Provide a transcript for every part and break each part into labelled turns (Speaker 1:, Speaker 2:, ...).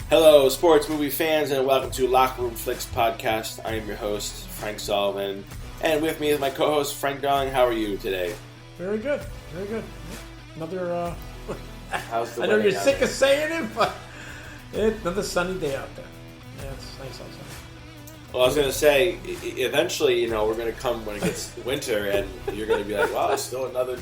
Speaker 1: Hello, sports movie fans, and welcome to Locker Room Flicks podcast. I am your host, Frank Sullivan, and with me is my co-host, Frank Dong. How are you today?
Speaker 2: Very good, very good. Another,
Speaker 1: How's the
Speaker 2: I know
Speaker 1: weather
Speaker 2: you're
Speaker 1: down
Speaker 2: sick
Speaker 1: there?
Speaker 2: of saying it, but it's another sunny day out there. Yeah, it's nice outside.
Speaker 1: Well, I was going to say, eventually, we're going to come when it gets winter, and you're going to be like, wow, it's still another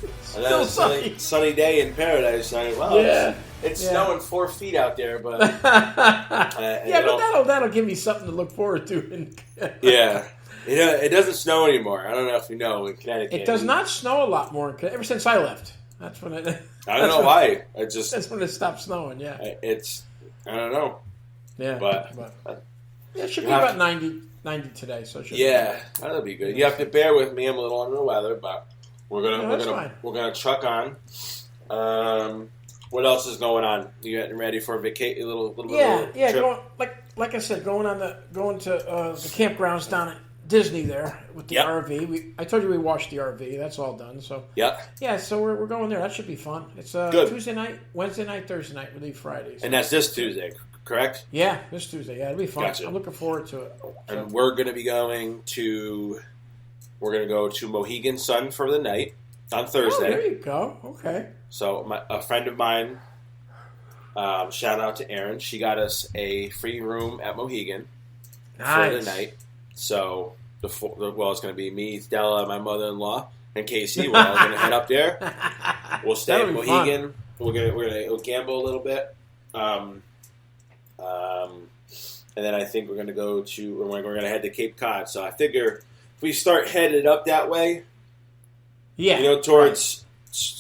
Speaker 1: sunny day in paradise. And I'm like, wow,
Speaker 2: Yeah.
Speaker 1: it's
Speaker 2: Yeah.
Speaker 1: snowing 4 feet out there, but...
Speaker 2: Yeah, but that'll give me something to look forward to.
Speaker 1: Yeah. It doesn't snow anymore. I don't know if you know, in Connecticut.
Speaker 2: It does not snow a lot more ever since I left. That's when it.
Speaker 1: I don't know why.
Speaker 2: That's when it stopped snowing. Yeah.
Speaker 1: I don't know.
Speaker 2: Yeah.
Speaker 1: But
Speaker 2: yeah, it should be about 90 today. So it should be
Speaker 1: that'll be good. You have to bear with me. I'm a little under the weather, but we're gonna truck on. What else is going on? You getting ready for a vacation? A little bit of a trip?
Speaker 2: Going, like I said, going to the campgrounds down at Disney there with the RV. I told you we washed the RV. That's all done. So yeah. So we're going there. That should be fun. It's Tuesday night, Wednesday night, Thursday night. We leave Friday. So.
Speaker 1: And that's this Tuesday, correct?
Speaker 2: Yeah, this Tuesday. Yeah, it'll be fun.
Speaker 1: Gotcha.
Speaker 2: I'm looking forward to it. So.
Speaker 1: And we're going to go to Mohegan Sun for the night on Thursday.
Speaker 2: Oh, there you go. Okay.
Speaker 1: So a friend of mine, shout out to Erin, she got us a free room at Mohegan for the night. So it's going to be me, Stella, my mother-in-law, and Casey. We're all going to head up there. We'll stay at Mohegan. We're gonna gamble a little bit, and then I think we're going to head to Cape Cod. So I figure if we start headed up that way,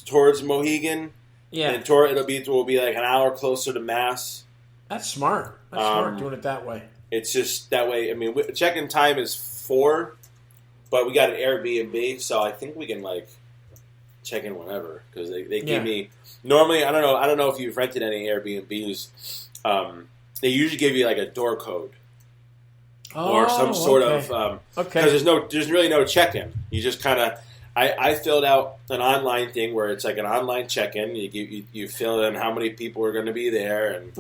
Speaker 1: towards Mohegan, and we'll be like an hour closer to Mass.
Speaker 2: That's smart. That's smart doing it that way.
Speaker 1: It's just that way. I mean, check-in time is 4, but we got an Airbnb, so I think we can check in whenever because they give me. Normally, I don't know if you've rented any Airbnbs. They usually give you a door code or some sort of because there's really no check-in. You just kind of. I filled out an online thing where it's like an online check-in. You fill in how many people are going to be there and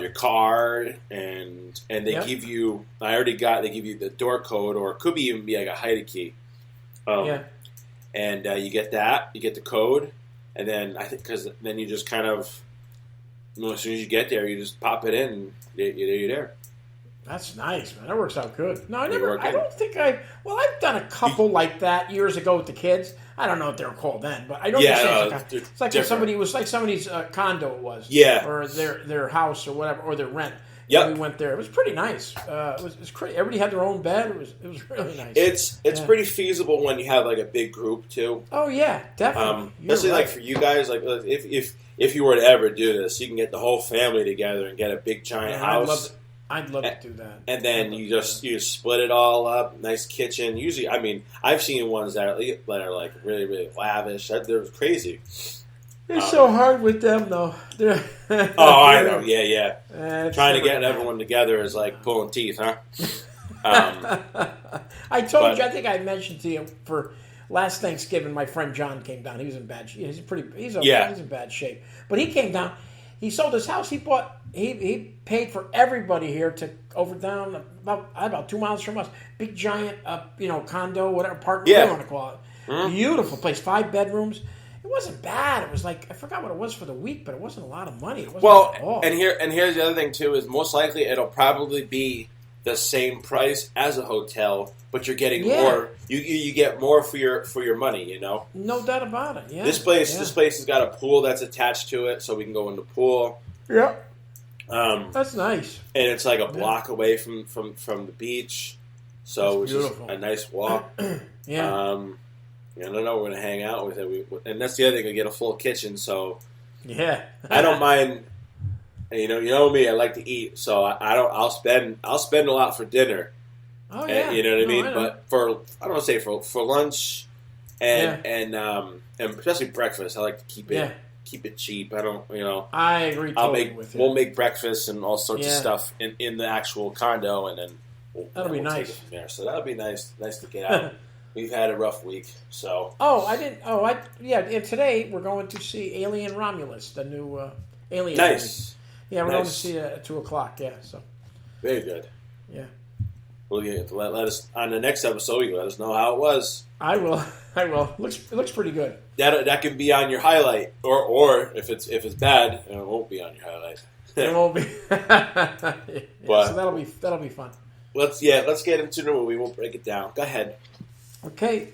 Speaker 1: your card and they give you. They give you the door code or it could even be like a hide key. And you get that. You get the code, and then I think because then you just kind of as soon as you get there, you just pop it in. And you're there.
Speaker 2: That's nice, man. That works out good. No, I don't think I've done a couple like that years ago with the kids. I don't know what they were called then, but I don't think it's like somebody's condo it was.
Speaker 1: Yeah.
Speaker 2: Or their house or whatever, or their rent.
Speaker 1: Yep.
Speaker 2: We went there. It was pretty nice. It was crazy. Everybody had their own bed. It was really nice.
Speaker 1: It's pretty feasible when you have a big group too.
Speaker 2: Oh yeah, definitely.
Speaker 1: Especially for you guys, if you were to ever do this, you can get the whole family together and get a big giant house.
Speaker 2: I'd love to do that.
Speaker 1: And then you just split it all up. Nice kitchen. Usually, I mean, I've seen ones that are really, really lavish. They're crazy.
Speaker 2: It's so hard with them, though.
Speaker 1: I know. Yeah. Trying to get everyone together is like pulling teeth, huh?
Speaker 2: I told you. I think I mentioned to you for last Thanksgiving. My friend John came down. He was in bad shape. He's in bad shape. But he came down. He sold his house. He paid for everybody here to down about 2 miles from us. Big giant, condo, whatever apartment you want to call it. Mm-hmm. Beautiful place, 5 bedrooms. It wasn't bad. It was I forgot what it was for the week, but it wasn't a lot of money. It wasn't
Speaker 1: and here's the other thing too is most likely it'll probably be the same price as a hotel, but you're getting more. You get more for your money.
Speaker 2: No doubt about it. Yeah.
Speaker 1: This place has got a pool that's attached to it, so we can go in the pool.
Speaker 2: Yep. That's nice.
Speaker 1: And it's like a block away from the beach, so it's just a nice walk.
Speaker 2: Yeah.
Speaker 1: I don't know. We're gonna hang out with it, and that's the other thing. We get a full kitchen, so
Speaker 2: yeah.
Speaker 1: I don't mind. You know me. I like to eat, so I'll spend a lot for dinner.
Speaker 2: Oh yeah.
Speaker 1: You know what I mean? But I don't want to say for lunch and especially breakfast, I like to keep it cheap. I don't.
Speaker 2: I agree totally with you.
Speaker 1: We'll make breakfast and all sorts of stuff in the actual condo, and then
Speaker 2: that'll be nice.
Speaker 1: Take it from there. So that'll be nice. Nice to get out. We've had a rough week, so.
Speaker 2: And today we're going to see Alien Romulus, the new Alien.
Speaker 1: Nice.
Speaker 2: Movie. Yeah, we're going to see it at 2:00. Yeah, so.
Speaker 1: Very good.
Speaker 2: Yeah.
Speaker 1: Well, yeah, let us on the next episode. You let us know how it was.
Speaker 2: I will. It looks pretty good.
Speaker 1: That can be on your highlight, or if it's bad, it won't be on your highlight.
Speaker 2: It won't be.
Speaker 1: But
Speaker 2: so that'll be fun.
Speaker 1: Let's get into the movie. We'll break it down. Go ahead.
Speaker 2: Okay.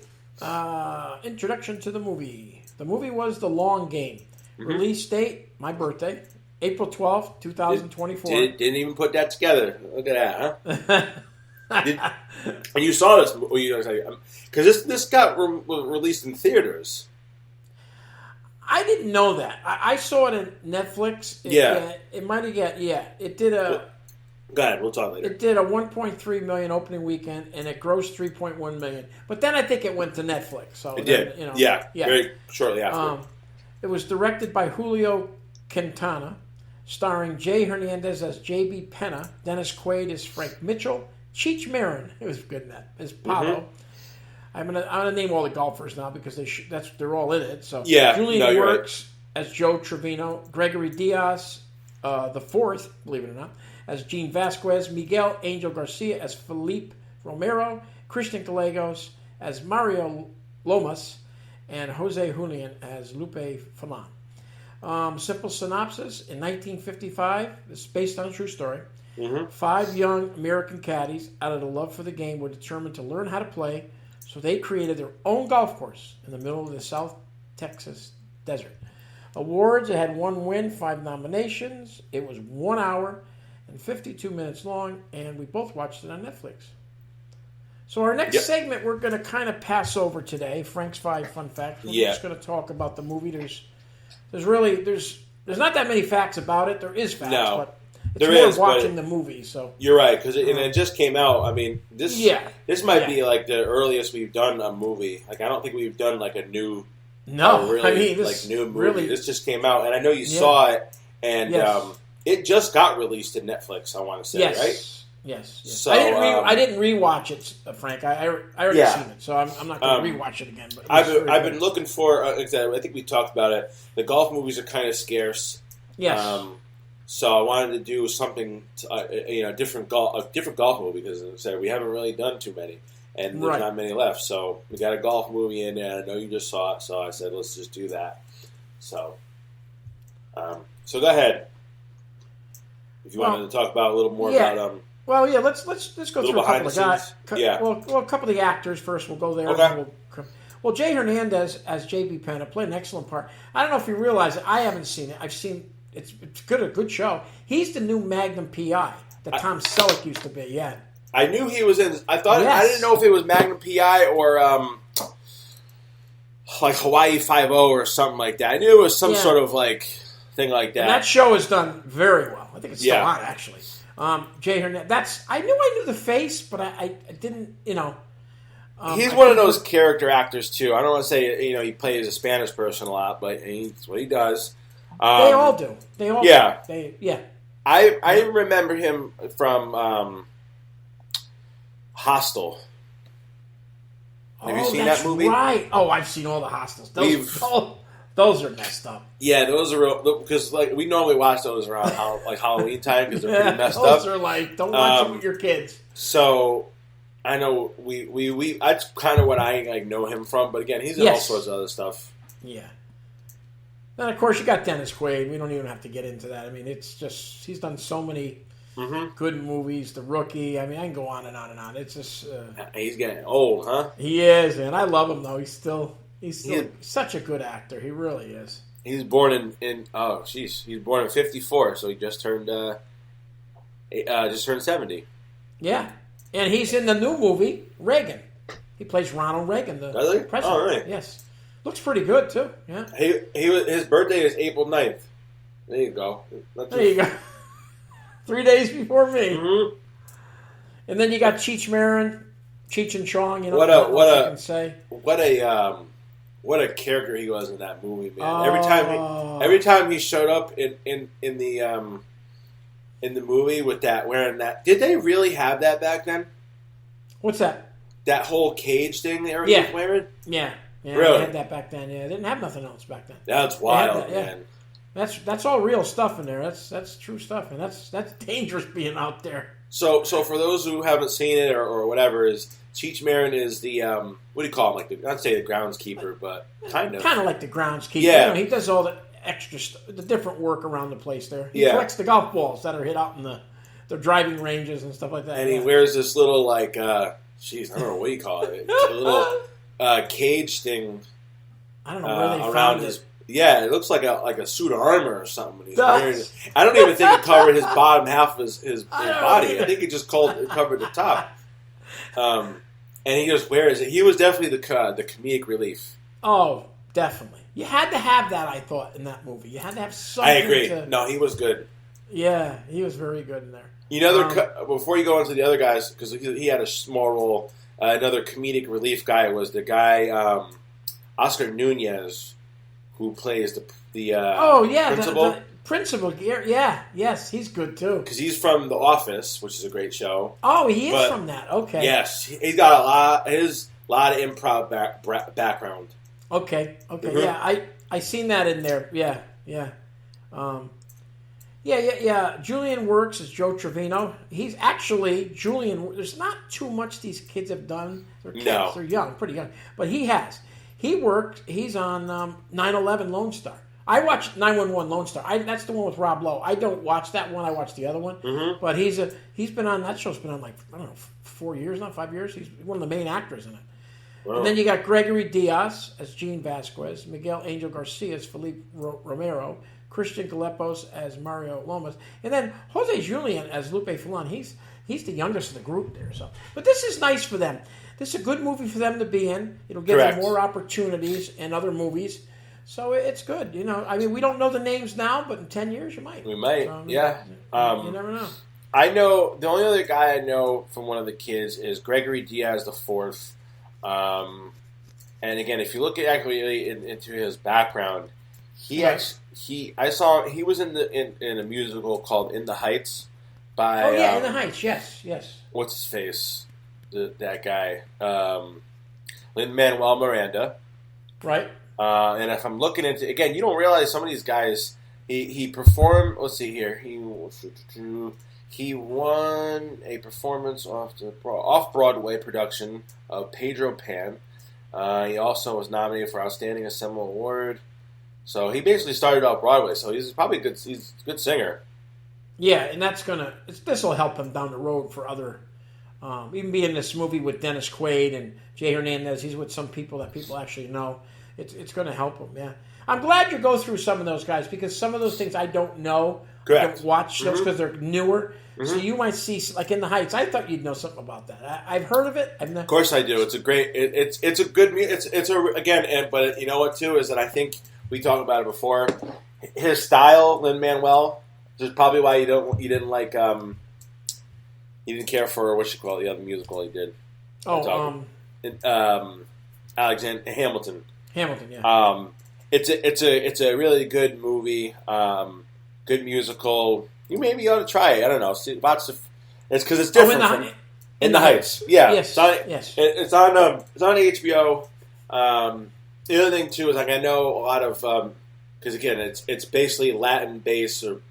Speaker 2: Introduction to the movie. The movie was The Long Game. Mm-hmm. Release date, my birthday, April 12th, 2024.
Speaker 1: Didn't even put that together. Look at that, huh? And you saw this because this got released in theaters.
Speaker 2: I didn't know that. I saw it in Netflix. It might have got. Yeah, it did a.
Speaker 1: Go ahead. We'll talk later.
Speaker 2: It did a 1.3 million opening weekend, and it grossed 3.1 million. But then I think it went to Netflix. So
Speaker 1: it did. Yeah. Very shortly after.
Speaker 2: It was directed by Julio Quintana, starring Jay Hernandez as J.B. Penna, Dennis Quaid as Frank Mitchell, Cheech Marin, it was good in that, as Pablo. I'm gonna name all the golfers now because they're all in it. So Julian Works as Joe Trevino, Gregory Diaz, the fourth, believe it or not, as Gene Vasquez, Miguel Angel Garcia as Felipe Romero, Christian Gallegos as Mario Lomas, and Jose Julian as Lupe Falan. Simple synopsis: in 1955, this is based on a true story. 5 young American caddies, out of the love for the game, were determined to learn how to play, so they created their own golf course in the middle of the South Texas desert. Awards: it had 1 win, 5 nominations. It was 1 hour and 52 minutes long, and we both watched it on Netflix. So our next segment, we're going to kind of pass over today. Frank's 5 fun facts. We're just going to talk about the movie. There's not that many facts about it. There is facts, but it's more watching the movie. So
Speaker 1: you're right, because it just came out. I mean, this might be like the earliest we've done a movie. Like I don't think we've done like a new new movie.
Speaker 2: Really,
Speaker 1: this just came out, and I know you saw it, and it just got released in Netflix. I want to say, right?
Speaker 2: Yes.
Speaker 1: So,
Speaker 2: I didn't rewatch it, Frank. I already seen it, so I'm not going to rewatch it again. But
Speaker 1: I've been looking for. I think we talked about it. The golf movies are kind of scarce.
Speaker 2: Yes.
Speaker 1: So I wanted to do something, a different golf movie because as I said, we haven't really done too many, and there's not many left. So we got a golf movie in there. I know you just saw it, so I said let's just do that. So, so go ahead if you wanted to talk about a little more about
Speaker 2: Well, yeah, let's go through a couple of guys. Well, a couple of the actors first. We'll go there.
Speaker 1: Okay.
Speaker 2: Well, Jay Hernandez as J.B. Penna played an excellent part. I don't know if you realize it. I haven't seen it. I've seen it's a good show. He's the new Magnum P.I. that Tom Selleck used to be. Yeah.
Speaker 1: I knew he was in. I thought I didn't know if it was Magnum P.I. or like Hawaii 5-0 or something like that. I knew it was some sort of like thing like that.
Speaker 2: And that show is done very well. I think it's still on actually. Jay Hernandez. I knew the face, but I didn't.
Speaker 1: He's one of those character actors too. I don't want to say he plays a Spanish person a lot, but it's what he does.
Speaker 2: They all do. They all. Do.
Speaker 1: I remember him from Hostel. Have you seen that movie?
Speaker 2: Right. Oh, I've seen all the Hostels. Those are messed up.
Speaker 1: Yeah, those are real because we normally watch those around Halloween time because they're pretty messed up.
Speaker 2: Those are don't watch them with your kids.
Speaker 1: So I know we that's kind of what I know him from. But again, he's in all sorts of other stuff.
Speaker 2: Yeah. Then of course you got Dennis Quaid. We don't even have to get into that. I mean, it's just he's done so many good movies. The Rookie. I mean, I can go on and on and on. It's just
Speaker 1: he's getting old, huh?
Speaker 2: He is, man. I love him though. He's still such a good actor. He really is.
Speaker 1: He's born he's born in 54, so he just turned 70.
Speaker 2: Yeah, and he's in the new movie Reagan. He plays Ronald Reagan, the president.
Speaker 1: Oh, right.
Speaker 2: Yes, looks pretty good too. Yeah.
Speaker 1: His birthday is April 9th. There you go.
Speaker 2: There you go. 3 days before me.
Speaker 1: Mm-hmm.
Speaker 2: And then you got Cheech Marin, Cheech and Chong.
Speaker 1: What a character he was in that movie, man! Every time he showed up in the movie with that wearing that. Did they really have that back then?
Speaker 2: What's that?
Speaker 1: That whole cage thing they were wearing.
Speaker 2: Yeah.
Speaker 1: Really?
Speaker 2: They had that back then. Yeah, they didn't have nothing else back then.
Speaker 1: That's wild, man.
Speaker 2: That's all real stuff in there. That's true stuff, and that's dangerous being out there.
Speaker 1: So for those who haven't seen it or whatever, is Cheech Marin is the what do you call him? Like I'd say the groundskeeper, but kind of
Speaker 2: like the groundskeeper.
Speaker 1: Yeah,
Speaker 2: he does all the extra the different work around the place there. He collects the golf balls that are hit out in the driving ranges and stuff like that.
Speaker 1: And he wears this little like I don't know what you call it, a little cage thing.
Speaker 2: I don't know where they
Speaker 1: around
Speaker 2: found
Speaker 1: his.
Speaker 2: it.
Speaker 1: Yeah, it looks like a suit of armor or something. When he's wearing it. I don't even think it covered his bottom half of his body. I think it just covered the top. And he just wears it. He was definitely the comedic relief.
Speaker 2: Oh, definitely. You had to have that, I thought, in that movie. You had to have something.
Speaker 1: I agree. No, he was good.
Speaker 2: Yeah, he was very good in there.
Speaker 1: Before you go into the other guys, because he had a small role, another comedic relief guy was the guy Oscar Nunez, who plays the principal.
Speaker 2: The principal. Yeah, yes, he's good too.
Speaker 1: Because he's from The Office, which is a great show.
Speaker 2: Oh, he is from that. Okay.
Speaker 1: Yes, he's got a lot of improv background.
Speaker 2: Okay.
Speaker 1: Mm-hmm.
Speaker 2: Yeah, I seen that in there. Yeah. Julian works as Joe Trevino. He's actually Julian. There's not too much these kids have done. They're kids. No. They're young, pretty young, but he has. He worked. He's on 9/11 Lone Star. I watched 911 Lone Star. That's the one with Rob Lowe. I don't watch that one. I watch the other one.
Speaker 1: Mm-hmm.
Speaker 2: But he's been on that show's been on like 4 years, not 5 years. He's one of the main actors in it. Wow. And then you got Gregory Diaz as Gene Vasquez, Miguel Angel Garcia as Felipe Romero, Christian Galepos as Mario Lomas, and then Jose Julian as Lupe Filon. He's the youngest of the group there. So, but this is nice for them. This is a good movie for them to be in. It'll give them more opportunities in other movies. So it's good. You we don't know the names now, but in 10 years you might.
Speaker 1: We might, yeah.
Speaker 2: You never know.
Speaker 1: I know, the only other guy I know from one of the kids is Gregory Diaz the Fourth. And again, if you look actually into his background, I saw he was in a musical called In the Heights by
Speaker 2: In the Heights, yes.
Speaker 1: What's his face? That guy, Lin-Manuel Miranda,
Speaker 2: right?
Speaker 1: And if I'm looking into again, you don't realize some of these guys. He performed. Let's see here. He won a performance off Broadway production of Pedro Pan. He also was nominated for Outstanding Ensemble Award. So he basically started off Broadway. So he's probably good. He's a good singer. Yeah,
Speaker 2: and this will help him down the road for other. Even being in this movie with Dennis Quaid and Jay Hernandez, he's with some people that people actually know. It's going to help him. Yeah, I'm glad you go through some of those guys because some of those things I don't know.
Speaker 1: Correct.
Speaker 2: I don't watch those because they're newer. Mm-hmm. So you might see like In the Heights. I thought you'd know something about that. I've heard of it.
Speaker 1: Of course I do. It's a great. It's a good. But you know what too is that I think we talked about it before. His style, Lin-Manuel, is probably why you didn't like. You didn't care for the other musical he did. Alexander Hamilton.
Speaker 2: Hamilton, yeah.
Speaker 1: It's a really good movie. Good musical. You maybe ought to try it. I don't know. See, it's because it's different. In the Heights. Yeah.
Speaker 2: Yes.
Speaker 1: It's on HBO. The other thing too is like I know a lot of because again it's basically Latin based or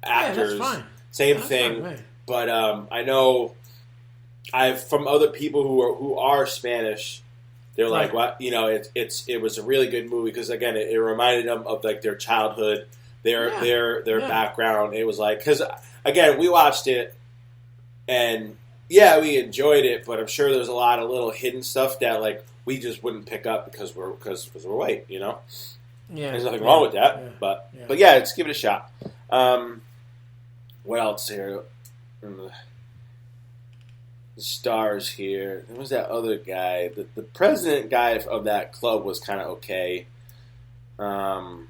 Speaker 1: actors.
Speaker 2: Yeah, that's fine.
Speaker 1: Same thing. Fine, but I know from other people who are Spanish. They're like, what? It was a really good movie because again, it reminded them of like their childhood, their background. It was like because again, we watched it, and we enjoyed it, but I'm sure there's a lot of little hidden stuff that like we just wouldn't pick up because we're white. Yeah, there's nothing wrong with that, but let's give it a shot. What else here? The stars here. There was that other guy. The president guy of that club was kind of okay.
Speaker 2: Well,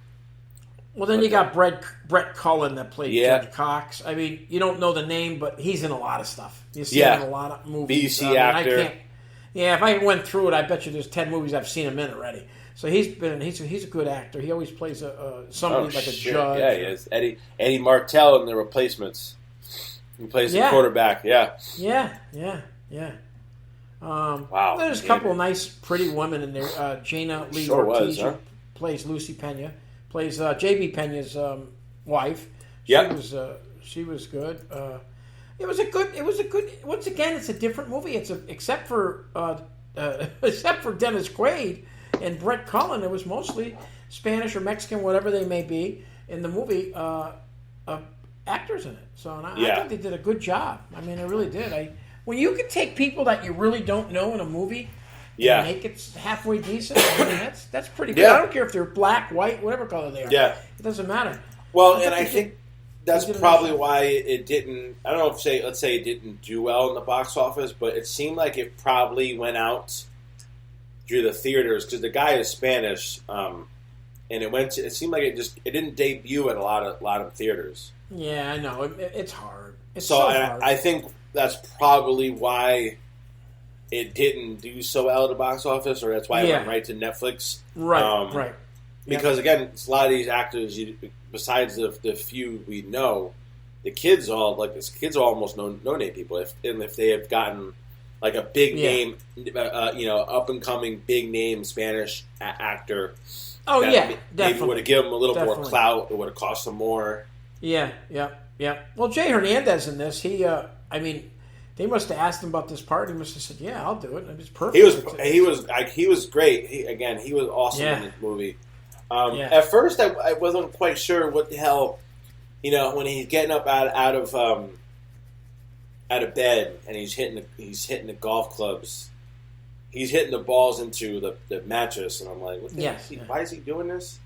Speaker 2: then you got Brett Cullen that played Judge Cox. I mean, you don't know the name, but he's in a lot of stuff. You see him in a lot of movies.
Speaker 1: BC actor.
Speaker 2: If I went through it, I bet you there's 10 movies I've seen him in already. So he's a good actor. He always plays somebody like a judge.
Speaker 1: Yeah, he is. Eddie Martell in The Replacements. He plays the quarterback. Yeah.
Speaker 2: Wow. There's a couple of nice, pretty women in there. Jana Lee Ortiz plays Lucy Pena. plays J.B. Pena's wife.
Speaker 1: Yep.
Speaker 2: She was good. It was a good. Once again, it's a different movie. Except for Dennis Quaid and Brett Cullen, it was mostly Spanish or Mexican, whatever they may be, in the movie. Actors in it. So I think they did a good job. I mean, I really did. When you can take people that you really don't know in a movie.
Speaker 1: Yeah.
Speaker 2: Make it halfway decent. I mean, that's pretty good.
Speaker 1: Yeah.
Speaker 2: I don't care if they're black, white, whatever color they are.
Speaker 1: Yeah.
Speaker 2: It doesn't matter.
Speaker 1: Well, and I think that's probably why it didn't. I don't know if let's say it didn't do well in the box office, but it seemed like it probably went out through the theaters because the guy is Spanish, and it seemed like it didn't debut at a lot of theaters.
Speaker 2: Yeah, I know it's hard. It's
Speaker 1: so
Speaker 2: hard.
Speaker 1: I think that's probably why it didn't do so well at the box office, or that's why it went right to Netflix.
Speaker 2: Right, right.
Speaker 1: Because again, a lot of these actors, besides the few we know, the kids all almost no-name people. If they have gotten like a big name, up and coming big name Spanish actor.
Speaker 2: Oh yeah,
Speaker 1: maybe would have given them a little more clout. It would have cost them more.
Speaker 2: Yeah. Well, Jay Hernandez in this, they must have asked him about this part. He must have said, "Yeah, I'll do it." It was perfect.
Speaker 1: He was great. He was awesome in this movie. At first, I wasn't quite sure what the hell, when he's getting up out of bed and he's hitting the golf clubs, he's hitting the balls into the mattress, and I'm like, why is he doing this?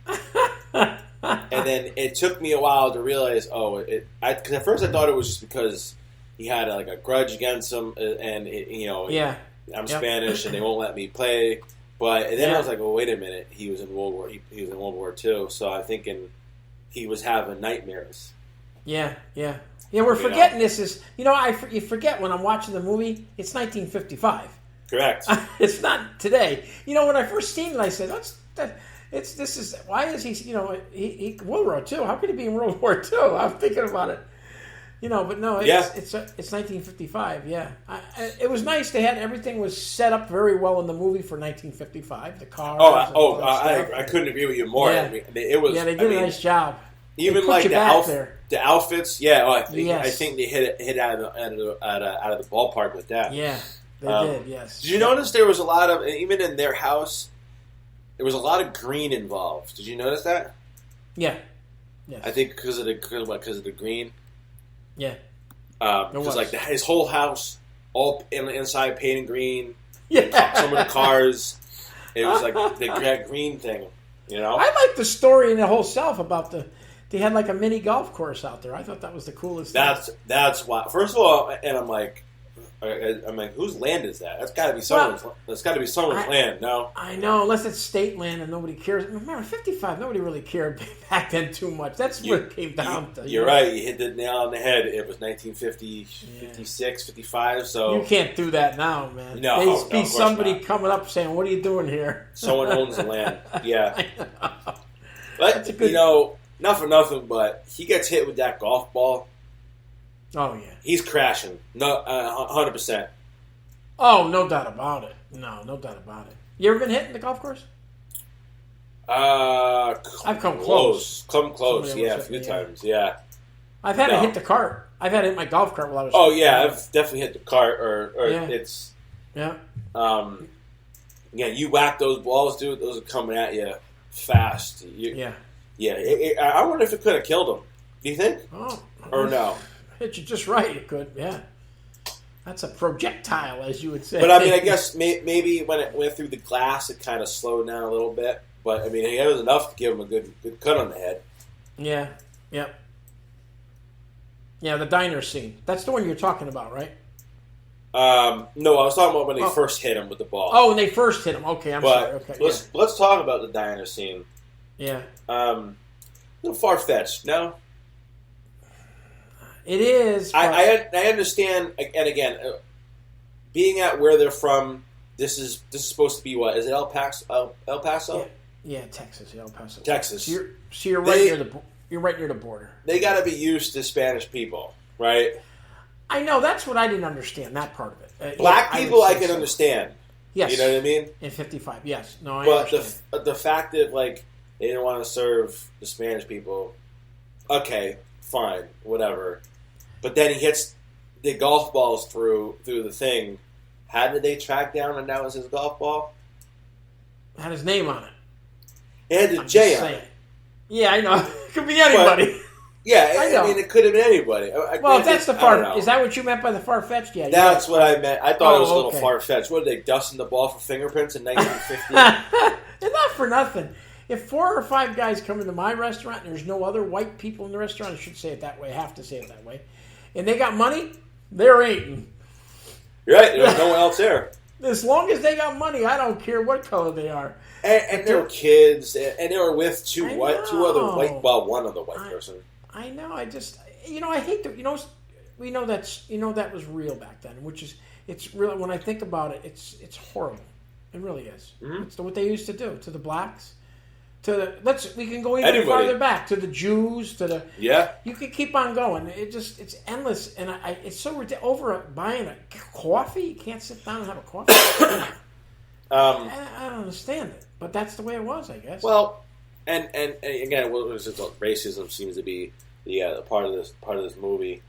Speaker 1: And then it took me a while to realize, because at first I thought it was just because he had a grudge against him, and I'm Spanish and they won't let me play. But then I was like, well, wait a minute. He was in World War II, so I'm thinking he was having nightmares.
Speaker 2: Yeah. We're forgetting this is you forget when I'm watching the movie. It's 1955.
Speaker 1: Correct.
Speaker 2: It's not today. When I first seen it, I said, why is he? He World War II. How could he be in World War II? I'm thinking about it. But no, it's 1955. Yeah, it was nice. Everything was set up very well in the movie for 1955. The cars.
Speaker 1: I couldn't agree with you more.
Speaker 2: Yeah.
Speaker 1: I mean, it was.
Speaker 2: Yeah, they did a nice job.
Speaker 1: Even like the outfits. Yeah, I think they hit out of the ballpark with that.
Speaker 2: Yeah, they did. Yes.
Speaker 1: Did you notice there was a lot of, even in their house, there was a lot of green involved? Did you notice that?
Speaker 2: Yeah. Yes.
Speaker 1: I think because of the green.
Speaker 2: Yeah.
Speaker 1: Because his whole house, all inside painted green.
Speaker 2: Yeah.
Speaker 1: Some of the cars, it was like the green thing.
Speaker 2: I like the story in the whole self about they had like a mini golf course out there. I thought that was the coolest thing.
Speaker 1: That's why. First of all, and I'm like, whose land is that? That's got to be someone's. That's got to be someone's land. No,
Speaker 2: I know, unless it's state land and nobody cares. Remember, 55, nobody really cared back then too much. That's what it came down to.
Speaker 1: You're right. You hit the nail on the head. It was 1950, 56, 55. So
Speaker 2: you can't do that now, man.
Speaker 1: No,
Speaker 2: be somebody coming up saying, "What are you doing here?"
Speaker 1: Someone owns the land. Yeah,
Speaker 2: I know.
Speaker 1: But not for nothing, but he gets hit with that golf ball.
Speaker 2: Oh, yeah.
Speaker 1: He's crashing. No, 100%.
Speaker 2: Oh, no doubt about it. No doubt about it. You ever been hit in the golf course?
Speaker 1: I've
Speaker 2: come close.
Speaker 1: Come close, yeah, a few times, yeah.
Speaker 2: I've had to hit the cart. I've had to hit my golf cart while I was...
Speaker 1: Oh, yeah, I've definitely hit the cart, or it's...
Speaker 2: Yeah.
Speaker 1: You whack those balls, dude, those are coming at you fast. Yeah, I wonder if it could have killed him. Do you think?
Speaker 2: Oh.
Speaker 1: Or no?
Speaker 2: Hit you just right, it could, yeah. That's a projectile, as you would say.
Speaker 1: But, I guess maybe when it went through the glass, it kind of slowed down a little bit. But, it was enough to give him a good cut on the head.
Speaker 2: Yeah, the diner scene. That's the one you're talking about, right?
Speaker 1: No, I was talking about when they first hit him with the ball.
Speaker 2: Oh, when they first hit him. Okay, I'm sorry. Okay,
Speaker 1: let's talk about the diner scene.
Speaker 2: Yeah.
Speaker 1: A little far-fetched, no?
Speaker 2: It is.
Speaker 1: I understand, and again, being at where they're from, this is supposed to be what? Is it El Paso?
Speaker 2: Yeah, Texas, El Paso.
Speaker 1: Texas.
Speaker 2: So you're right near the border.
Speaker 1: They got to be used to Spanish people, right?
Speaker 2: I know, that's what I didn't understand, that part of it.
Speaker 1: Black people I can understand.
Speaker 2: Yes.
Speaker 1: You know what I mean?
Speaker 2: In 55, yes. No, I
Speaker 1: understand.
Speaker 2: But
Speaker 1: the fact that, They didn't want to serve the Spanish people. Okay, fine, whatever. But then he hits the golf balls through the thing. How did they track down and that was his golf ball?
Speaker 2: Had his name on it.
Speaker 1: It had the J on it.
Speaker 2: Yeah, I know. It could be anybody.
Speaker 1: But, yeah, I mean, it could have been anybody.
Speaker 2: Well, if that's the far. Is that what you meant by the far-fetched? Yeah,
Speaker 1: that's what I meant. I thought it was a little far-fetched. What did they dusting the ball for fingerprints in 1950?
Speaker 2: It's not for nothing. If 4 or 5 guys come into my restaurant and there's no other white people in the restaurant, I should say it that way. I have to say it that way. And they got money, they're eating.
Speaker 1: You're right. There's no one else there.
Speaker 2: As long as they got money, I don't care what color they are.
Speaker 1: And they were kids, and they were with two other white. Well, one other white person.
Speaker 2: I know. I just, I hate to, we know that was real back then, which is, it's real. When I think about it, it's horrible. It really is. Mm-hmm. It's what they used to do to the blacks. We can go even farther back to the Jews, to the You can keep on going. It's endless, and it's so ridiculous. Over buying a coffee, you can't sit down and have a coffee. I don't understand it, but that's the way it was, I guess.
Speaker 1: Well, and again, racism seems to be the part of this movie.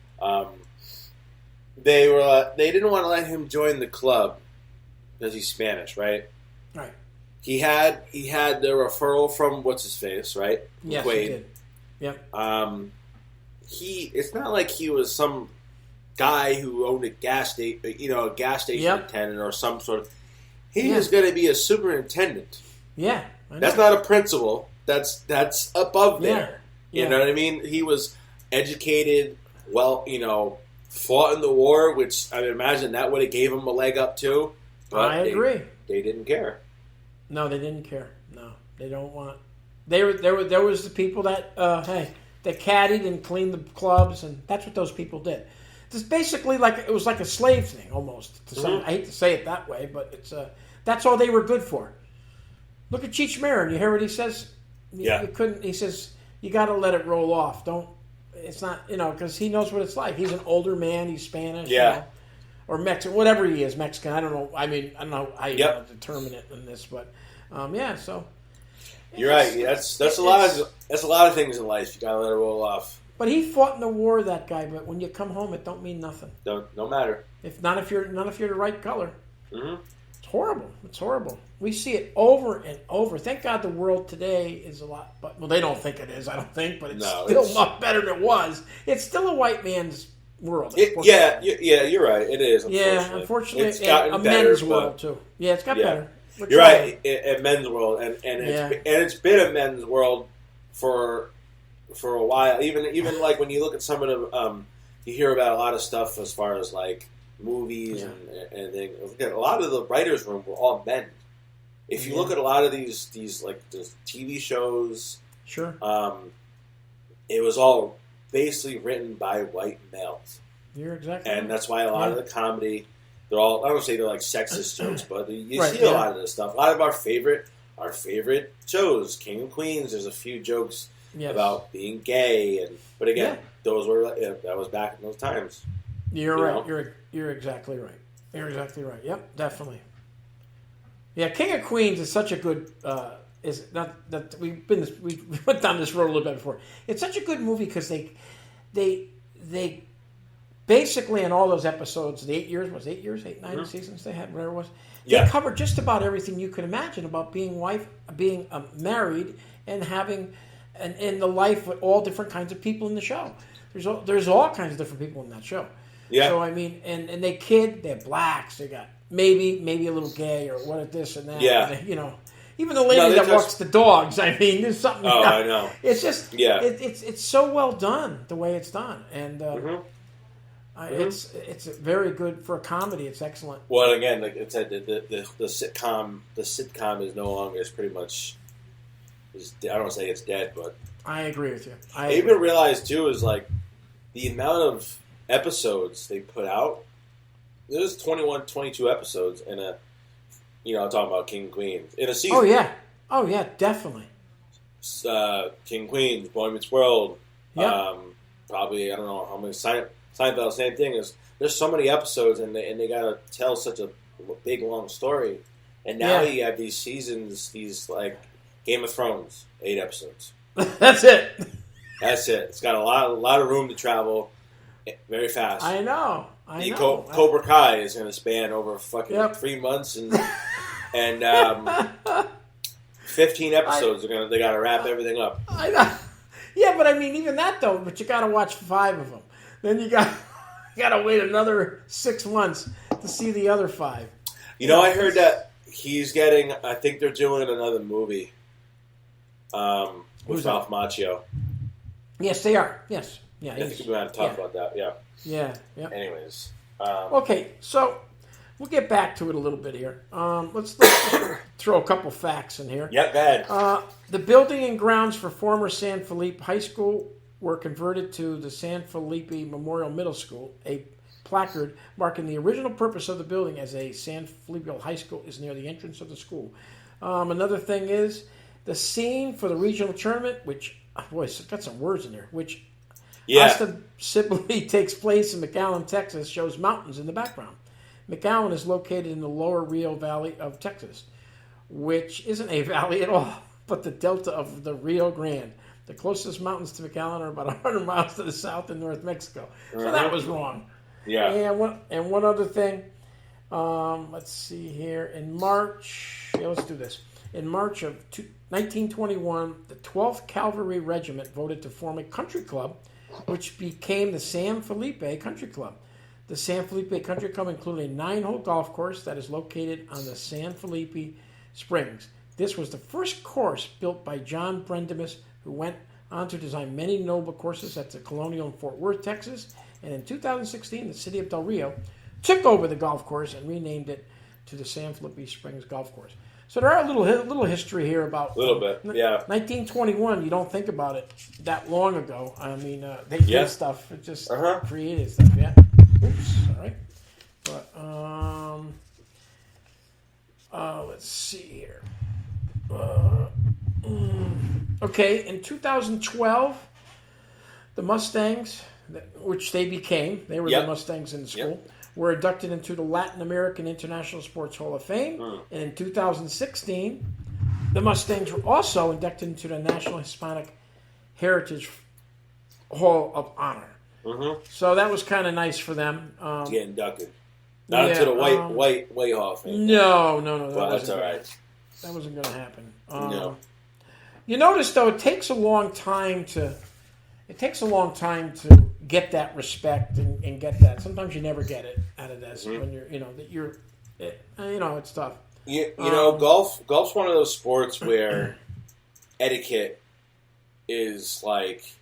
Speaker 1: They didn't want to let him join the club because he's Spanish, right?
Speaker 2: Right.
Speaker 1: He had the referral from what's his face, right?
Speaker 2: Yes,
Speaker 1: Quaid.
Speaker 2: He did. Yep.
Speaker 1: It's not like he was some guy who owned a gas station attendant or some sort of. He is going to be a superintendent.
Speaker 2: Yeah,
Speaker 1: that's not a principal. That's above there.
Speaker 2: Yeah.
Speaker 1: You know what I mean? He was educated, well, fought in the war, which I would imagine that would have gave him a leg up too. But
Speaker 2: I agree.
Speaker 1: They didn't care.
Speaker 2: No, they didn't care. No, they don't want. There was the people that that caddied and cleaned the clubs, and that's what those people did. It's basically it was like a slave thing almost. I hate to say it that way, but it's that's all they were good for. Look at Cheech Marin. You hear what he says? You couldn't. He says you got to let it roll off. Don't. It's not because he knows what it's like. He's an older man. He's Spanish.
Speaker 1: Yeah.
Speaker 2: Or Mexican, whatever he is, Mexican. I don't know. I mean, I don't know how you determine it in this, but so
Speaker 1: you're right. That's a lot of things in life. You gotta let it roll off.
Speaker 2: But he fought in the war, that guy. But when you come home, it don't mean nothing.
Speaker 1: No matter.
Speaker 2: If you're the right color.
Speaker 1: Mm-hmm.
Speaker 2: It's horrible. It's horrible. We see it over and over. Thank God the world today is a lot. But they don't think it is. I don't think, but it's still a lot better than it was. It's still a white man's world.
Speaker 1: You're right. It is.
Speaker 2: Unfortunately,
Speaker 1: it's gotten
Speaker 2: a
Speaker 1: better,
Speaker 2: men's world too. Yeah, it's got better.
Speaker 1: You're right. A men's world, and it's been a men's world for a while. Even like when you look at some of the, you hear about a lot of stuff as far as like movies and things. Again, a lot of the writers' room were all men. If you look at a lot of these like the TV shows,
Speaker 2: sure,
Speaker 1: it was all basically written by white males.
Speaker 2: You're exactly
Speaker 1: and
Speaker 2: right.
Speaker 1: That's why a lot of the comedy, they're all, I don't say they're like sexist jokes, but you see a lot of this stuff. A lot of our favorite shows, King of Queens, there's a few jokes about being gay, but again, those were that was back in those times.
Speaker 2: You're right. You're exactly right. You're exactly right. Yep, definitely. Yeah, King of Queens is such a good. Is not that we went down this road a little bit before. It's such a good movie because they basically in all those episodes, the 8 years, 9 seasons they had, whatever it was. They covered just about everything you could imagine about being married and having and the life with all different kinds of people in the show. There's all kinds of different people in that show.
Speaker 1: Yeah.
Speaker 2: So I mean, and they're blacks. They got maybe a little gay or what this and that.
Speaker 1: Yeah.
Speaker 2: And even the lady that walks the dogs. I mean, there's something.
Speaker 1: Oh, I know.
Speaker 2: It's just it's so well done the way it's done, and it's very good for a comedy. It's excellent.
Speaker 1: Well, again, like I said, the sitcom is no longer. It's pretty much. I don't want to say it's dead, but
Speaker 2: I agree with you.
Speaker 1: I even realized too is like the amount of episodes they put out. There's 21, 22 episodes in a. I'm talking about King and Queens in a season.
Speaker 2: Oh yeah, definitely.
Speaker 1: King Queens, Boy Meets World.
Speaker 2: Yep.
Speaker 1: Probably I don't know how many. Seinfeld, same thing. There's so many episodes, and they gotta tell such a big long story. And now you have these seasons, these like Game of Thrones, 8 episodes.
Speaker 2: That's it.
Speaker 1: That's it. It's got a lot of room to travel very fast.
Speaker 2: I know.
Speaker 1: Cobra Kai is going to span over fucking 3 months and 15 episodes. They got to wrap everything up.
Speaker 2: I know. Yeah, but I mean, even that though. But you got to watch 5 of them. Then you got to wait another 6 months to see the other 5.
Speaker 1: I heard that he's getting. I think they're doing another movie. With Ralph Macchio.
Speaker 2: Yes, they are. Yes. Yeah.
Speaker 1: I think we're going to talk about that. Yeah.
Speaker 2: Yeah. Yeah.
Speaker 1: Anyways.
Speaker 2: Okay, so we'll get back to it a little bit here. Let's throw a couple facts in here.
Speaker 1: Yeah, go ahead.
Speaker 2: The building and grounds for former San Felipe High School were converted to the San Felipe Memorial Middle School. A placard marking the original purpose of the building as a San Felipe High School is near the entrance of the school. Another thing is the scene for the regional tournament, which, boy, it's got some words in there, which ostensibly takes place in McAllen, Texas, shows mountains in the background. McAllen is located in the lower Rio Valley of Texas, which isn't a valley at all, but the delta of the Rio Grande. The closest mountains to McAllen are about 100 miles to the south in North Mexico. So that was wrong.
Speaker 1: Yeah.
Speaker 2: And one other thing. Let's see here. In March, let's do this. In March of 1921, the 12th Cavalry Regiment voted to form a country club, which became the San Felipe Country Club. The San Felipe Country Club included a 9-hole golf course that is located on the San Felipe Springs. This was the first course built by John Brendemus, who went on to design many notable courses at the Colonial in Fort Worth, Texas. And in 2016, the city of Del Rio took over the golf course and renamed it to the San Felipe Springs Golf Course. So there are a little history here about...
Speaker 1: A little bit, yeah.
Speaker 2: 1921, you don't think about it that long ago. I mean, they did stuff. It just created stuff, yeah. Oops, all right. But, let's see here. Okay, in 2012, the Mustangs, which they became, they were the Mustangs in the school, were inducted into the Latin American International Sports Hall of Fame. And in 2016, the Mustangs were also inducted into the National Hispanic Heritage Hall of Honor. So that was kind of nice for them.
Speaker 1: To get inducted. Not into the white Hall of Fame.
Speaker 2: No.
Speaker 1: Well, that's all right.
Speaker 2: That wasn't going to happen.
Speaker 1: No.
Speaker 2: You notice, though, it takes a long time to get that respect and get that. Sometimes you never get it out of this when you're, it's tough.
Speaker 1: Golf's one of those sports where etiquette is like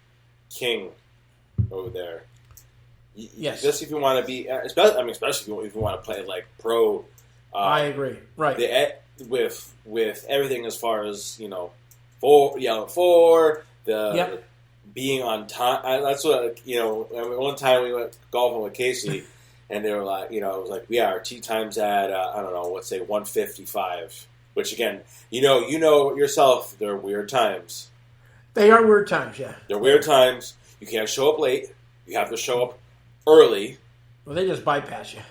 Speaker 1: king over there.
Speaker 2: Yes.
Speaker 1: Just if you want to be, especially if you want to play like pro.
Speaker 2: I agree. Right.
Speaker 1: With everything as far as being on time. That's what one time we went golfing with Casey, and they were like, it was like, our tee times at let's say 1:55. Which again, you know yourself, they're weird times.
Speaker 2: They are weird times, yeah.
Speaker 1: They're weird times. You can't show up late. You have to show up early.
Speaker 2: Well, they just bypass you.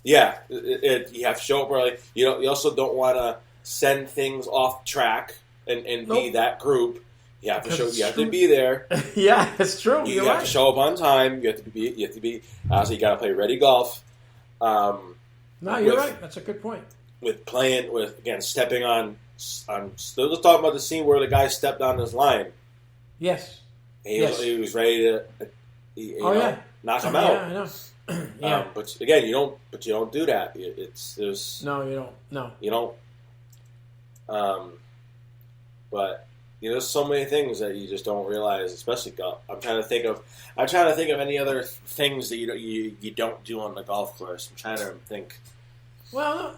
Speaker 1: Yeah, you have to show up early. You also don't want to send things off track and be that group. You have to show. You have to be there.
Speaker 2: Yeah, it's true.
Speaker 1: You have to show up on time. You have to be. So you got to play ready golf.
Speaker 2: No, you're right. That's a good point.
Speaker 1: Stepping on. Let's talk about the scene where the guy stepped on his line.
Speaker 2: Yes.
Speaker 1: He was ready to. Knock him out.
Speaker 2: Yeah, I know. Yeah.
Speaker 1: But again, you don't do that.
Speaker 2: No, you don't. No.
Speaker 1: You don't. But there's so many things that you just don't realize, especially golf. I'm trying to think of any other things that you don't do on the golf course. I'm trying to think.
Speaker 2: Well,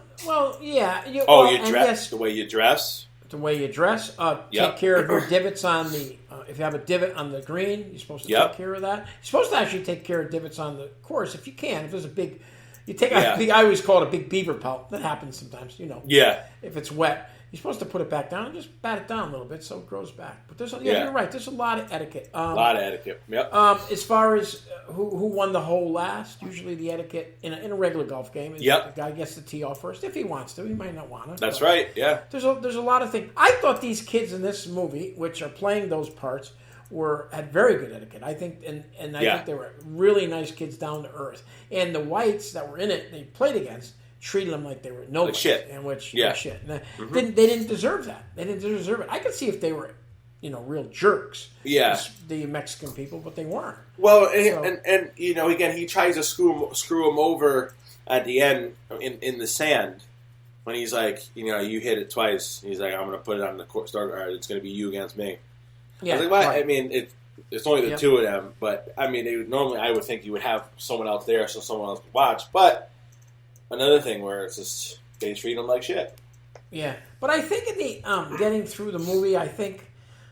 Speaker 2: yeah.
Speaker 1: You dress the way you dress.
Speaker 2: The way you dress. Take care of your divots on the. If you have a divot on the green, you're supposed to take care of that. You're supposed to actually take care of divots on the course if you can. If there's a big, I always call it a big beaver pelt. That happens sometimes,
Speaker 1: Yeah.
Speaker 2: If it's wet, you're supposed to put it back down and just bat it down a little bit so it grows back. But you're right. There's a lot of etiquette.
Speaker 1: A lot of etiquette. Yep.
Speaker 2: As far as who won the hole last. Usually the etiquette in a regular golf game is the guy gets the tee off first if he wants to. He might not want to.
Speaker 1: That's right. Yeah.
Speaker 2: There's a lot of things. I thought these kids in this movie, which are playing those parts, had very good etiquette. I think, and I think they were really nice kids, down to earth. And the whites that were in it, they played against, treated them like they were nobody.
Speaker 1: Like shit.
Speaker 2: And like shit. And they didn't deserve that. They didn't deserve it. I could see if they were, real jerks.
Speaker 1: Yeah.
Speaker 2: The Mexican people, but they weren't.
Speaker 1: Well, and again, he tries to screw him over at the end in the sand when he's like, you hit it twice. He's like, I'm going to put it on the court start. All right, it's going to be you against me. Yeah. I was like, well, right. I mean, it's only the two of them, but I mean, normally I would think you would have someone else there so someone else could watch. But another thing where it's just they treat them like shit. Yeah,
Speaker 2: but I think in the getting through the movie, I think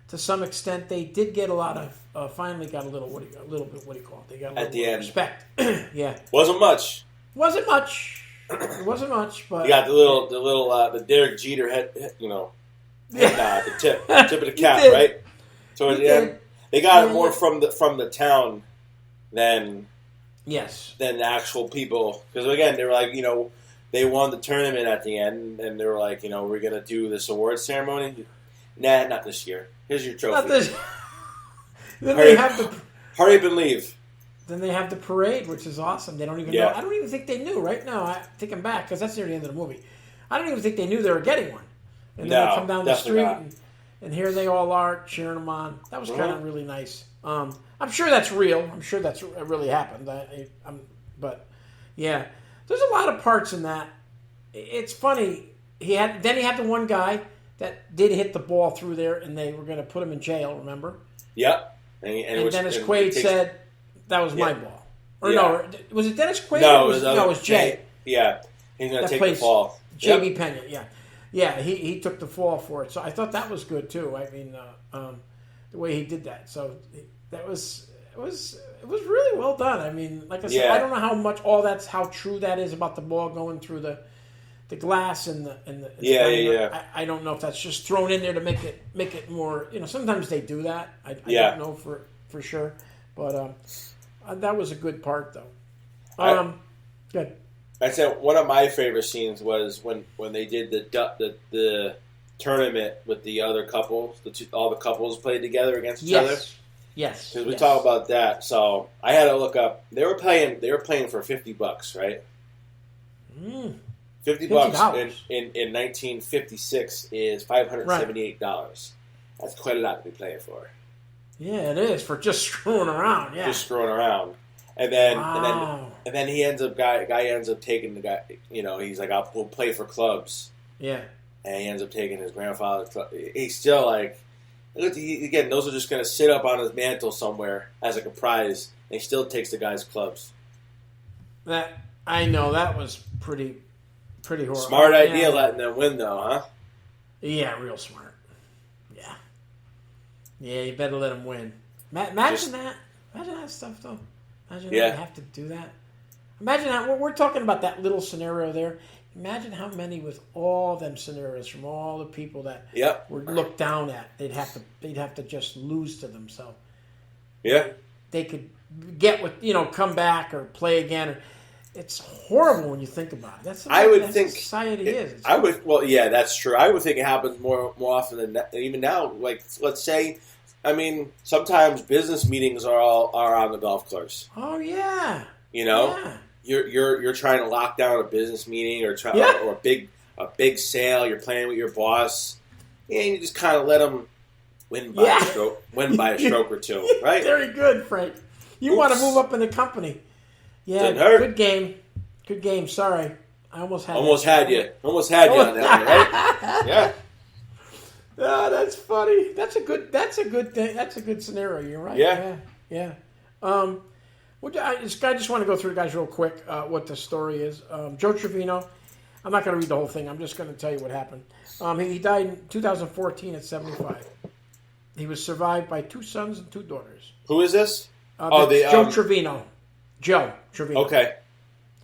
Speaker 2: to some extent they did get a lot of finally got a little bit what do you call it? They got a little
Speaker 1: at the end
Speaker 2: respect. Yeah,
Speaker 1: wasn't much.
Speaker 2: Wasn't much. It wasn't much, but
Speaker 1: you got the Derek Jeter head, the tip of the cap, right? So at the end, they got it more from the town than the actual people. Because again, they were like, they won the tournament at the end, and they were like, we're gonna do this award ceremony. Nah, not this year. Here's your trophy.
Speaker 2: Not this. Then
Speaker 1: hurry up and leave.
Speaker 2: Then they have the parade, which is awesome. They don't even know. I don't even think they knew. Right now, I take them back because that's near the end of the movie. I don't even think they knew they were getting one. And then they come down the street, and here they all are cheering them on. That was kind of really nice. I'm sure that's real. I'm sure that's really happened. But yeah, there's a lot of parts in that. It's funny. He had the one guy that did hit the ball through there, and they were going to put him in jail. Remember?
Speaker 1: Yep.
Speaker 2: And Dennis Quaid said that was my ball. Or no, was it Dennis Quaid?
Speaker 1: No,
Speaker 2: it was Jay.
Speaker 1: Yeah, he's going to take the fall.
Speaker 2: J.B. Pena. Yeah. He took the fall for it. So I thought that was good too. I mean, the way he did that. So it was really well done. I mean, like I said, I don't know how true that is about the ball going through the glass and the I don't know if that's just thrown in there to make it more. Sometimes they do that. I don't know for sure, but that was a good part though. Good.
Speaker 1: I said one of my favorite scenes was when they did the tournament with the other couples. All the couples played together against each other.
Speaker 2: Yes.
Speaker 1: Because we talk about that, so I had to look up. They were playing for $50, right? $50 in 1956 is $578. That's quite a lot to be playing for.
Speaker 2: Yeah, it is for just screwing around. Yeah,
Speaker 1: just screwing around, and then he ends up guy ends up taking the guy. He's like, we'll play for clubs.
Speaker 2: Yeah,
Speaker 1: and he ends up taking his grandfather's club. He's still like, again, those are just going to sit up on his mantle somewhere as like a prize. And he still takes the guy's clubs.
Speaker 2: That I know that was pretty horrible.
Speaker 1: Smart idea letting them win, though, huh?
Speaker 2: Yeah, real smart. Yeah, you better let them win. Imagine that. Imagine that stuff, though. Imagine that you have to do that. Imagine that. We're talking about that little scenario there. Imagine how many with all them scenarios from all the people that were looked down at. They'd have to just lose to themselves.
Speaker 1: Yeah.
Speaker 2: They could get with come back or play again. It's horrible when you think about it. That's society is.
Speaker 1: That's true. I would think it happens more often than that, even now. Like, let's say, sometimes business meetings are on the golf course.
Speaker 2: Oh yeah.
Speaker 1: You're trying to lock down a business meeting or a big sale. You're playing with your boss, and you just kind of let them win by a stroke or two, right?
Speaker 2: Very good, Frank. You want to move up in the company. Yeah, good game. Sorry, I almost had
Speaker 1: you on that one, right? Yeah.
Speaker 2: Oh, that's funny. That's a good thing. That's a good scenario. You're right. Yeah. I just want to go through, guys, real quick what the story is. Joe Trevino. I'm not going to read the whole thing. I'm just going to tell you what happened. He died in 2014 at 75. He was survived by 2 sons and 2 daughters.
Speaker 1: Who is this?
Speaker 2: Joe Trevino. Joe Trevino.
Speaker 1: Okay.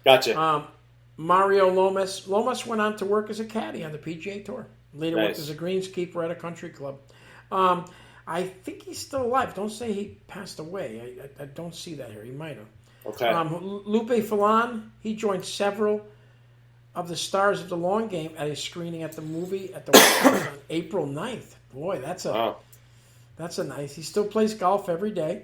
Speaker 1: Gotcha.
Speaker 2: Mario Lomas. Lomas went on to work as a caddy on the PGA Tour. Later worked as a greenskeeper at a country club. I think he's still alive. Don't say he passed away. I don't see that here. He might have.
Speaker 1: Okay.
Speaker 2: Lupe Filan, he joined several of the stars of The Long Game at a screening at the movie at the White House on April 9th. Boy, that's a nice. He still plays golf every day.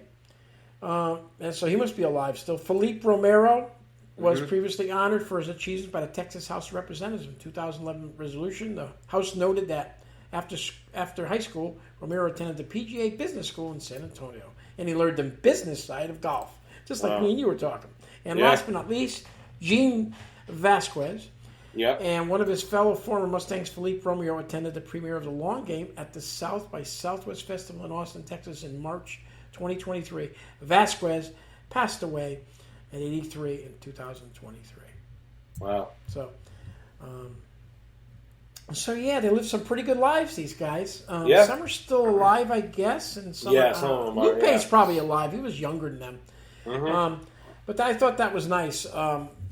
Speaker 2: And so he must be alive still. Felipe Romero was previously honored for his achievements by the Texas House of Representatives in 2011 resolution. The House noted that after high school, Romero attended the PGA Business School in San Antonio, and he learned the business side of golf, just like me and you were talking. And last but not least, Gene Vasquez.
Speaker 1: Yep.
Speaker 2: And one of his fellow former Mustangs, Felipe Romero, attended the premiere of The Long Game at the South by Southwest Festival in Austin, Texas in March 2023. Vasquez passed away at 83 in 2023.
Speaker 1: Wow.
Speaker 2: So yeah, they live some pretty good lives, these guys. Some are still alive, I guess, and some
Speaker 1: some of them are.
Speaker 2: Lupe's probably alive. He was younger than them. But I thought that was nice.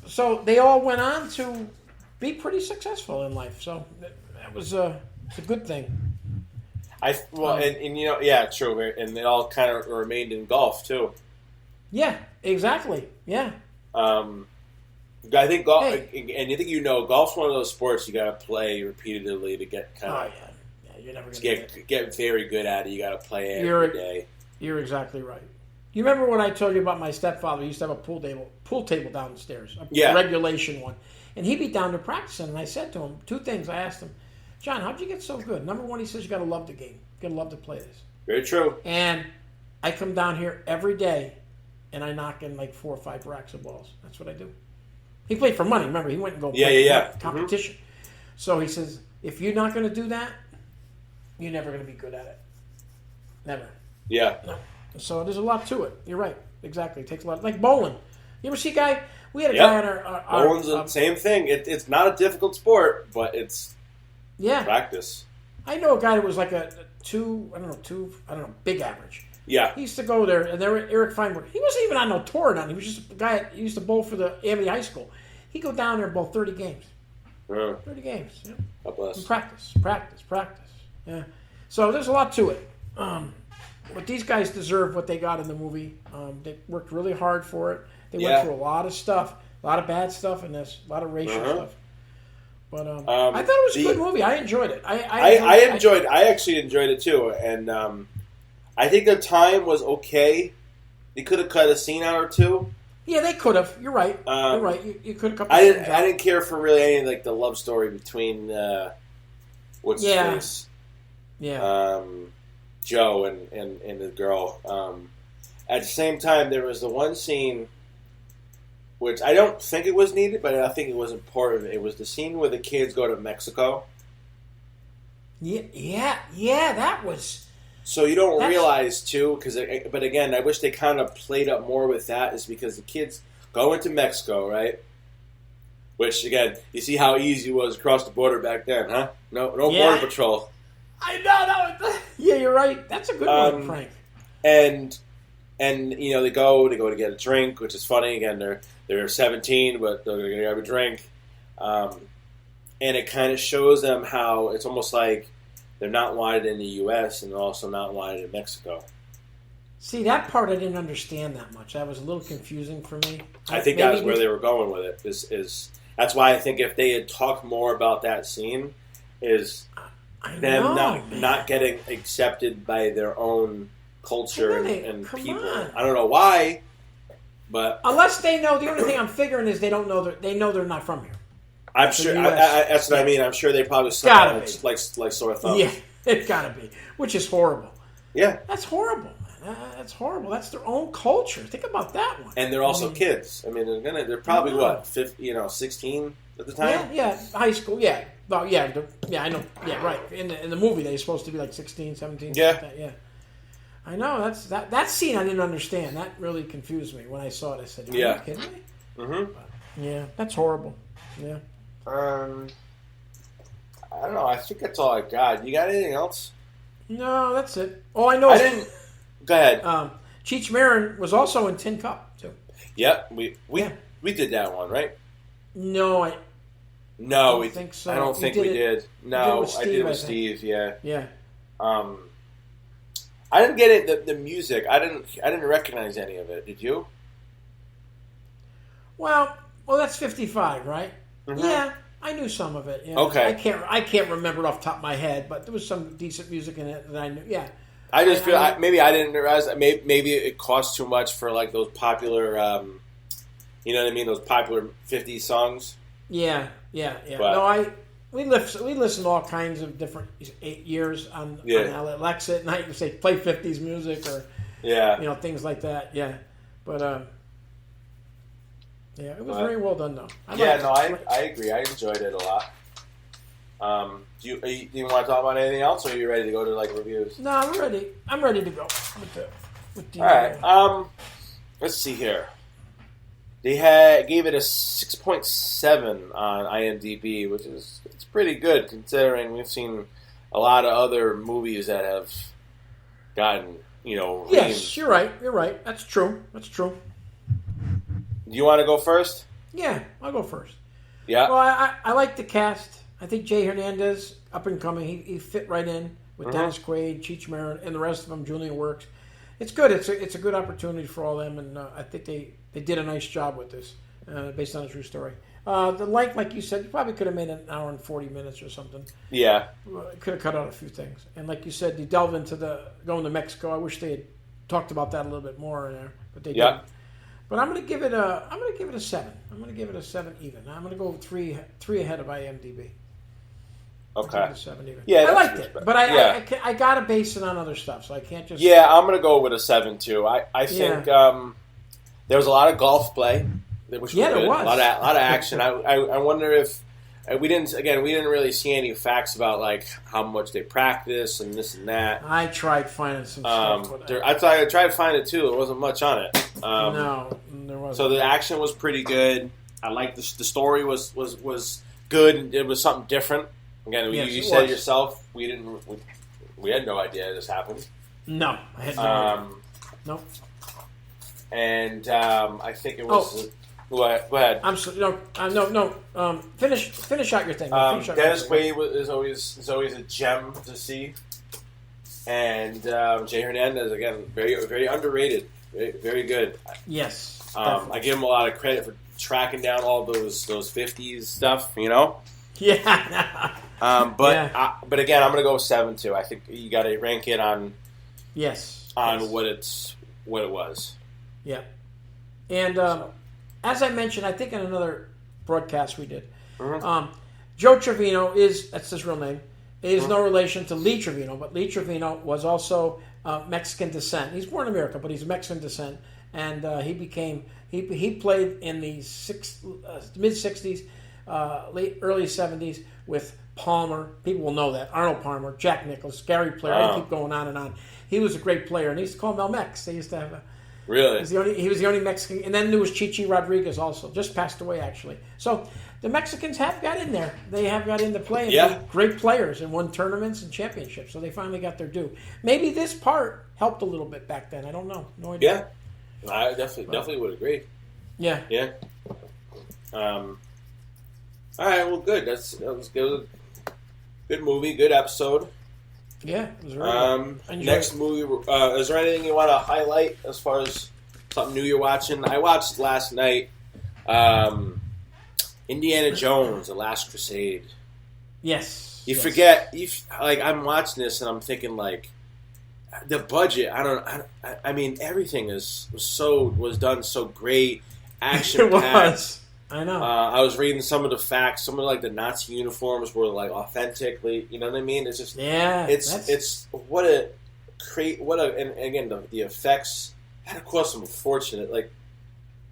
Speaker 2: So they all went on to be pretty successful in life. So that was it's a good thing.
Speaker 1: True, and they all kind of remained in golf too.
Speaker 2: Yeah, exactly. Yeah.
Speaker 1: I think golf, and you think golf's one of those sports you got to play repeatedly to get kind of. You're never going to get very good at it. You got to play every day.
Speaker 2: You're exactly right. You remember when I told you about my stepfather? He used to have a pool table downstairs, a regulation one, and he'd be down there practicing. And I said to him 2 things. I asked him, John, how'd you get so good? Number 1, he says you got to love the game. You got to love to play this.
Speaker 1: Very true.
Speaker 2: And I come down here every day, and I knock in like 4 or 5 racks of balls. That's what I do. He played for money. Remember, he went and play competition. So he says, if you're not going to do that, you're never going to be good at it. Never.
Speaker 1: Yeah.
Speaker 2: No. So there's a lot to it. You're right. Exactly. It takes a lot. Like bowling. You ever see a guy? We had a guy on our
Speaker 1: bowling's the same thing. It's not a difficult sport, but it's practice.
Speaker 2: I know a guy that was like a big average.
Speaker 1: Yeah.
Speaker 2: He used to go there, and there Eric Feinberg. He wasn't even on no tour or nothing. He was just a guy that used to bowl for the Amity High School. He'd go down there and bowl 30 games. 30 games. Yeah.
Speaker 1: God bless.
Speaker 2: And practice. Yeah. So there's a lot to it. But these guys deserve what they got in the movie. They worked really hard for it. They went through a lot of stuff, a lot of bad stuff in this, a lot of racial stuff. But I thought it was a good movie. I enjoyed it.
Speaker 1: I actually enjoyed it too, and I think the time was okay. They could have cut a scene out or 2.
Speaker 2: Yeah, they could have. You're right. You're right. You could have cut.
Speaker 1: I didn't care for really any like the love story between what's his face?
Speaker 2: Yeah.
Speaker 1: Joe and the girl. At the same time, there was the one scene which I don't think it was needed, but I think it was important. It was the scene where the kids go to Mexico.
Speaker 2: Yeah, that was.
Speaker 1: So you don't realize too, but again, I wish they kind of played up more with that. Is because the kids go into Mexico, right? Which again, you see how easy it was across the border back then, huh? No border patrol.
Speaker 2: I know that was. Yeah, you're right. That's a good one, Frank.
Speaker 1: And they go to get a drink, which is funny. Again, they're 17, but they're going to have a drink, and it kind of shows them how it's almost like they're not wanted in the U.S. and they're also not wanted in Mexico.
Speaker 2: See, that part I didn't understand that much. That was a little confusing for me.
Speaker 1: I think that's where they were going with it. Is that's why I think if they had talked more about that scene, is them not getting accepted by their own culture and people. I don't know why, but
Speaker 2: unless they know, the only thing I'm figuring is they don't know they know they're not from here.
Speaker 1: I'm sure. That's what I mean. I'm sure they probably like sore thumbs.
Speaker 2: Yeah, it's gotta be, which is horrible.
Speaker 1: Yeah,
Speaker 2: that's horrible. That's horrible. That's their own culture. Think about that one.
Speaker 1: And they're also kids. I mean, they're probably 16 at the time.
Speaker 2: Yeah, high school. Yeah, well, yeah, I know. Yeah, right. In the movie, they're supposed to be like 16, 17.
Speaker 1: Yeah,
Speaker 2: like that. Yeah. I know that scene I didn't understand. That really confused me when I saw it. I said, "Are you kidding me?"
Speaker 1: Mm-hmm.
Speaker 2: Yeah, that's horrible. Yeah.
Speaker 1: I don't know. I think that's all I got. You got anything else?
Speaker 2: No, that's it. Oh, I know.
Speaker 1: I didn't. Go ahead.
Speaker 2: Cheech Marin was also in Tin Cup too.
Speaker 1: Yep, we did that one, right?
Speaker 2: No, I don't think so.
Speaker 1: I don't think we did. No, I did it with Steve. Yeah.
Speaker 2: Yeah.
Speaker 1: I didn't get it. The music. I didn't recognize any of it. Did you?
Speaker 2: Well, that's 55, right?
Speaker 1: Mm-hmm.
Speaker 2: Yeah, I knew some of it. Yeah.
Speaker 1: Okay.
Speaker 2: I can't remember it off the top of my head, but there was some decent music in it that I knew. Yeah.
Speaker 1: I just feel maybe I didn't realize that maybe it cost too much for like those popular, you know what I mean? Those popular 50s songs.
Speaker 2: Yeah. But, no, we listen to all kinds of different years on Alexa at night. You say play 50s music or things like that. Yeah, but it was very well done though.
Speaker 1: I agree. I enjoyed it a lot. Do you want to talk about anything else, or are you ready to go to like reviews?
Speaker 2: No, I'm ready. I'm ready to go.
Speaker 1: All right. Let's see here. They gave it a 6.7 on IMDb, which it's pretty good considering we've seen a lot of other movies that have gotten
Speaker 2: Yes, you're right. That's true. Do
Speaker 1: you want to go first?
Speaker 2: Yeah, I'll go first.
Speaker 1: Yeah.
Speaker 2: Well, I like the cast. I think Jay Hernandez, up and coming, he fit right in with Dennis Quaid, Cheech Marin, and the rest of them. Julian Works. It's good. It's a good opportunity for all them, and I think they did a nice job with this, based on a true story. The length, like you said, you probably could have made an hour and 40 minutes or something.
Speaker 1: Yeah.
Speaker 2: Could have cut out a few things. And like you said, you delve into going to Mexico. I wish they had talked about that a little bit more in there, but they didn't. But I'm going to give it a 7. I'm going to give it a 7 even. I'm going to go 3 ahead of IMDb.
Speaker 1: Okay.
Speaker 2: 7 even.
Speaker 1: Yeah,
Speaker 2: I liked it, but I got to base it on other stuff, so I can't just.
Speaker 1: Yeah, I'm going to go with a 7 too. I think there was a lot of golf play, which was good.
Speaker 2: There was
Speaker 1: a lot of action. I wonder if we didn't really see any facts about like how much they practice and this and that.
Speaker 2: I tried finding some stuff.
Speaker 1: I tried to find it too. There wasn't much on it.
Speaker 2: No, there wasn't.
Speaker 1: So the action was pretty good. I liked the story was good. It was something different. Again, you said yourself, we had no idea this happened.
Speaker 2: No, I had no idea. No.
Speaker 1: And I think it was. Go ahead.
Speaker 2: I'm sorry. No. Finish out your thing.
Speaker 1: Dennis Quaid is always a gem to see, and Jay Hernandez again very very underrated, very, very good.
Speaker 2: Yes.
Speaker 1: I give him a lot of credit for tracking down all those 50s stuff. You know.
Speaker 2: Yeah.
Speaker 1: But again, I'm gonna go with 7 too. I think you got to rank it on.
Speaker 2: Yes.
Speaker 1: What it was.
Speaker 2: Yeah. And as I mentioned, I think in another broadcast we did, Joe Trevino that's his real name. Is no relation to Lee Trevino, but Lee Trevino was also Mexican descent. He's born in America, but he's Mexican descent, and he played in the mid '60s, early '70s with Palmer. People will know that. Arnold Palmer, Jack Nicklaus, Gary Player. I keep going on and on. He was a great player, and he used to call him El Mex. They used to have
Speaker 1: Really?
Speaker 2: He was the only Mexican. And then there was Chichi Rodriguez also. Just passed away, actually. So the Mexicans have got in there. They have got into play and been great players and won tournaments and championships. So they finally got their due. Maybe this part helped a little bit back then. I don't know. No idea.
Speaker 1: Yeah. I definitely would agree.
Speaker 2: Yeah.
Speaker 1: Yeah. All right. Well, good. That was good. Good movie. Good episode.
Speaker 2: Yeah, it was really good.
Speaker 1: Next movie, is there anything you want to highlight as far as something new you're watching? I watched last night Indiana Jones, The Last Crusade.
Speaker 2: Yes.
Speaker 1: You forget, I'm watching this and I'm thinking like, the budget, I mean, everything was done so great, action-packed.
Speaker 2: It was. I know.
Speaker 1: I was reading some of the facts. Some of like the Nazi uniforms were like authentically, you know what I mean? It's just it's and again the effects had to cost them a fortune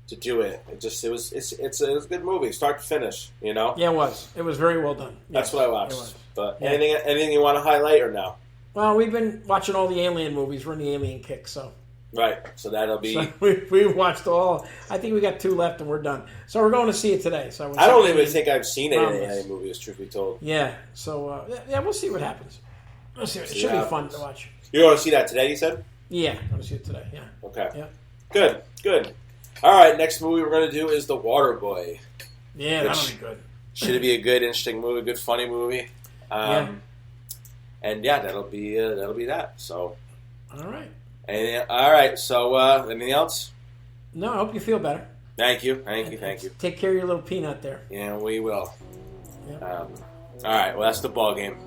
Speaker 1: to do it. It's a good movie, start to finish. You know?
Speaker 2: Yeah, it was. It was very well done.
Speaker 1: That's what I watched. But anything you want to highlight or no?
Speaker 2: Well, we've been watching all the Alien movies. We're in the Alien kick, so.
Speaker 1: Right, so that'll be.
Speaker 2: So we watched all. I think we got 2 left, and we're done. So we're going to see it today. So
Speaker 1: I don't even think I've seen any of the movies, truth be told.
Speaker 2: Yeah, so we'll see what happens. We'll see. It should be fun to watch.
Speaker 1: You're going to see that today, you said?
Speaker 2: Yeah, I'm going to see it today. Yeah.
Speaker 1: Okay.
Speaker 2: Yeah.
Speaker 1: Good. All right, next movie we're going to do is The Waterboy.
Speaker 2: Yeah, that'll be good.
Speaker 1: Should be a good, interesting movie, good, funny movie. And that'll be that. So.
Speaker 2: All right.
Speaker 1: All right. So, anything else?
Speaker 2: No, I hope you feel better.
Speaker 1: Thank you. Thank you.
Speaker 2: Take care of your little peanut there.
Speaker 1: Yeah, we will.
Speaker 2: Yep.
Speaker 1: All right. Well, that's the ball game.